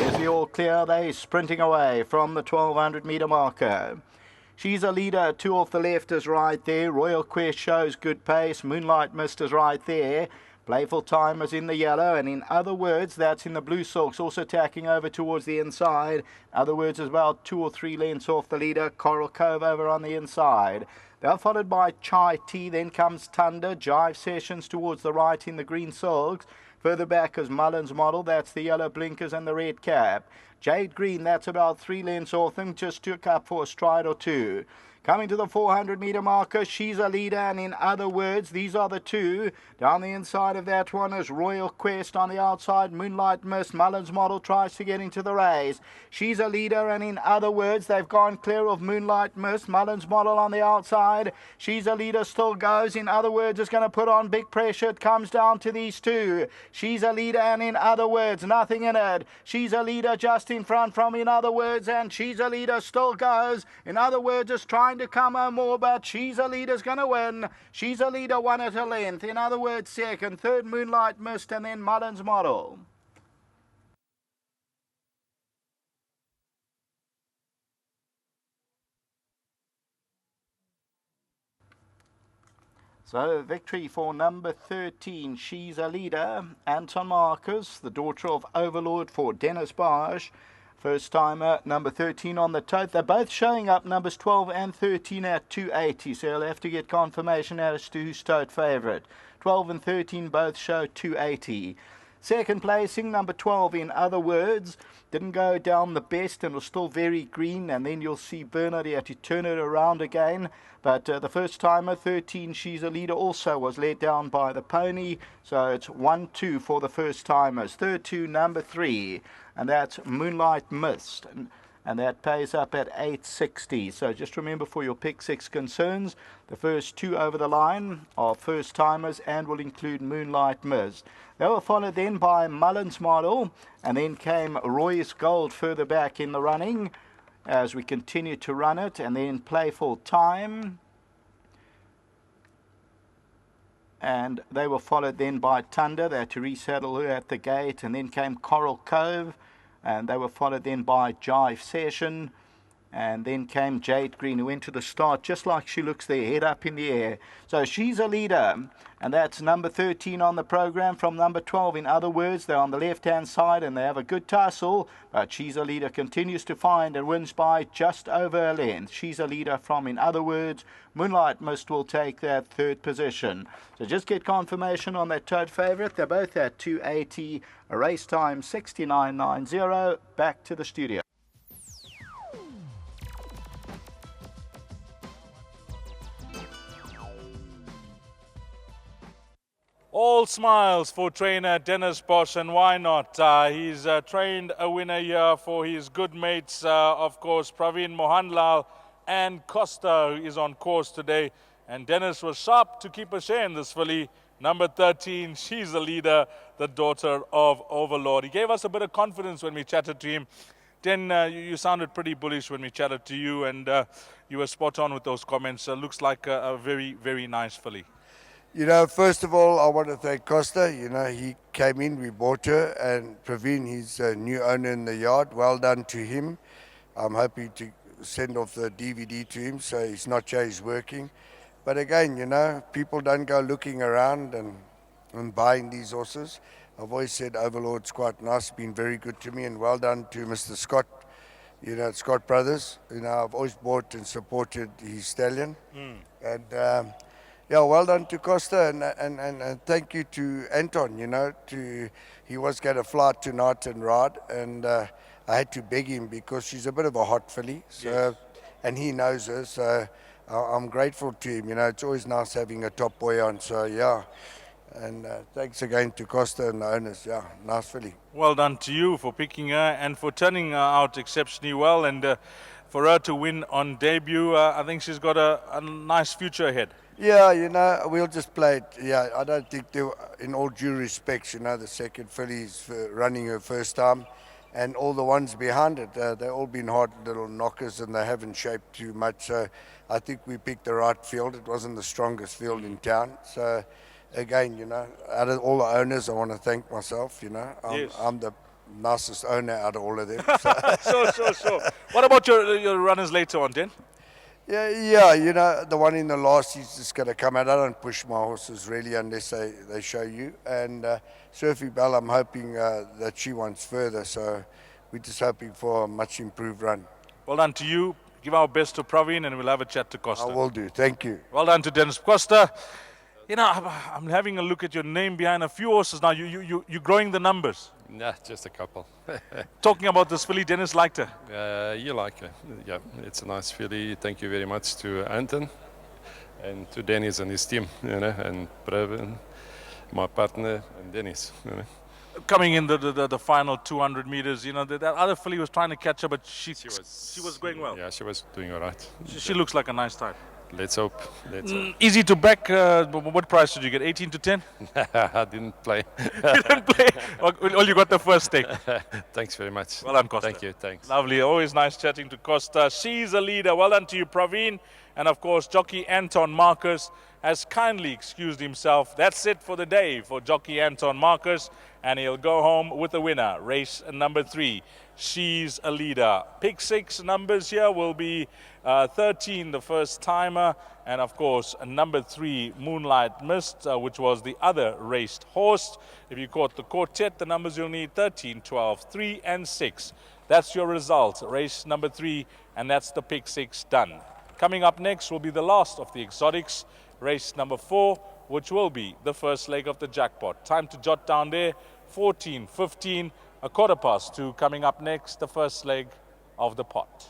There's the all clear. They sprinting away from the 1200 metre marker. She's a leader. 2 off the left is right there. Royal Quest shows good pace. Moonlight Mist is right there. Playful Time is in the yellow, and in other words, that's in the blue silks, also tacking over towards the inside. Other words is about 2 or 3 lengths off the leader. Coral Cove over on the inside. They're followed by Chai Tea, then comes Thunder. Jive Sessions towards the right in the green silks. Further back is Mullins Model, that's the yellow blinkers and the red cap. Jade Green, that's about 3 lengths off them, just took up for a stride or two. Coming to the 400 metre marker, She's a Leader, and in other words, these are the two. Down the inside of that one is Royal Quest. On the outside, Moonlight Mist. Mullins Model tries to get into the race. She's a Leader, and in other words, they've gone clear of Moonlight Mist. Mullins Model on the outside. She's a Leader still goes. In other words, is going to put on big pressure. It comes down to these two. She's a Leader, and in other words, nothing in it. She's a Leader just in front from in other words, and She's a Leader still goes. In other words, is trying to come home more, but She's a Leader's going to win. She's a Leader won at a length. In other words, second, third Moonlight Mist, and then Mullins Model. So victory for number 13, She's a Leader. Anton Marcus, the daughter of Overlord, for Dennis Barge. First timer, number 13 on the tote. They're both showing up, numbers 12 and 13 at 280. So you'll have to get confirmation as to who's tote favourite. 12 and 13 both show 280. Second placing, number 12, in other words, didn't go down the best and was still very green. And then you'll see Bernard, he had to turn it around again. But the first timer, 13, She's a Leader, also was let down by the pony. So it's 1-2 for the first timers. Third to number 3, and that's Moonlight Mist. And that pays up at 860. So just remember, for your pick 6 concerns, the first 2 over the line are first timers and will include Moonlight Mist. They were followed then by Mullins Model, and then came Roy's Gold further back in the running as we continue to run it, and then Playful Time. And they were followed then by Thunder. They had to resaddle her at the gate, and then came Coral Cove. And they were followed then by Jive Session. And then came Jade Green, who went to the start just like she looks there, head up in the air. So She's a Leader, and that's number 13 on the program from number 12. In other words, they're on the left-hand side and they have a good tussle, but She's a Leader continues to find and wins by just over a length. She's a Leader from, in other words, Moonlight Mist will take that third position. So just get confirmation on that tote favourite. They're both at 280, a race time 69.90. Back to the studio. All smiles for trainer Dennis Bosch, and why not? He's trained a winner here for his good mates, of course, Praveen Mohanlal and Costa, who is on course today. And Dennis was sharp to keep a share in this filly. Number 13, She's a Leader, the daughter of Overlord. He gave us a bit of confidence when we chatted to him. Den, you sounded pretty bullish when we chatted to you, and you were spot on with those comments. Looks like a very, very nice filly. You know, first of all, I want to thank Costa. You know, he came in, we bought her, and Praveen, he's a new owner in the yard. Well done to him. I'm happy to send off the DVD to him, so he's not sure he's working. But again, you know, people don't go looking around and buying these horses. I've always said Overlord's quite nice, been very good to me, and well done to Mr. Scott, you know, Scott Brothers. You know, I've always bought and supported his stallion. And yeah, well done to Costa, and thank you to Anton, you know, he was going to fly tonight and ride, and I had to beg him because she's a bit of a hot filly, so, yes. And he knows her, so I'm grateful to him. You know, it's always nice having a top boy on, so yeah. And thanks again to Costa and the owners. Yeah, nice filly. Well done to you for picking her and for turning her out exceptionally well, and for her to win on debut. I think she's got a nice future ahead. Yeah, you know, we'll just play it. Yeah, I don't think they, in all due respects, you know, the second filly's running her first time, and all the ones behind it, they've all been hard little knockers and they haven't shaped too much. So I think we picked the right field. It wasn't the strongest field in town. So again, you know, out of all the owners, I want to thank myself, you know. I'm the nicest owner out of all of them. Sure. What about your runners later on, Den? Yeah, you know, the one in the last, he's just going to come out. I don't push my horses really unless they show you. And Surfy Bell, I'm hoping that she wants further. So we're just hoping for a much improved run. Well done to you. Give our best to Praveen and we'll have a chat to Costa. I will do. Thank you. Well done to Dennis Costa. You know, I'm having a look at your name behind a few horses now. You're growing the numbers. Nah, just a couple. Talking about this filly, Dennis liked her. You like her. Yeah, it's a nice filly. Thank you very much to Anton and to Dennis and his team, you know, and Praveen, my partner, and Dennis. You know. Coming in the final 200 meters, you know, that other filly was trying to catch her, but she was going well. Yeah, she was doing all right. She looks like a nice type. Let's hope. Easy to back. What price did you get? 18 to 10? I didn't play. You didn't play? Well, you got the first stake. Thanks very much. Well done, Costa. Thank you. Thanks. Lovely. Always nice chatting to Costa. She's a leader. Well done to you, Praveen. And of course, jockey Anton Marcus has kindly excused himself. That's it for the day for jockey Anton Marcus. And he'll go home with the winner. Race number 3. She's a leader. Pick 6 numbers here will be 13, the first timer. And of course, number 3, Moonlight Mist, which was the other raced horse. If you caught the quartet, the numbers you'll need 13, 12, 3, and 6. That's your result. Race number 3, and that's the pick 6 done. Coming up next will be the last of the exotics, race number 4, which will be the first leg of the jackpot. Time to jot down there, 14:15, a 2:15 coming up next, the first leg of the pot.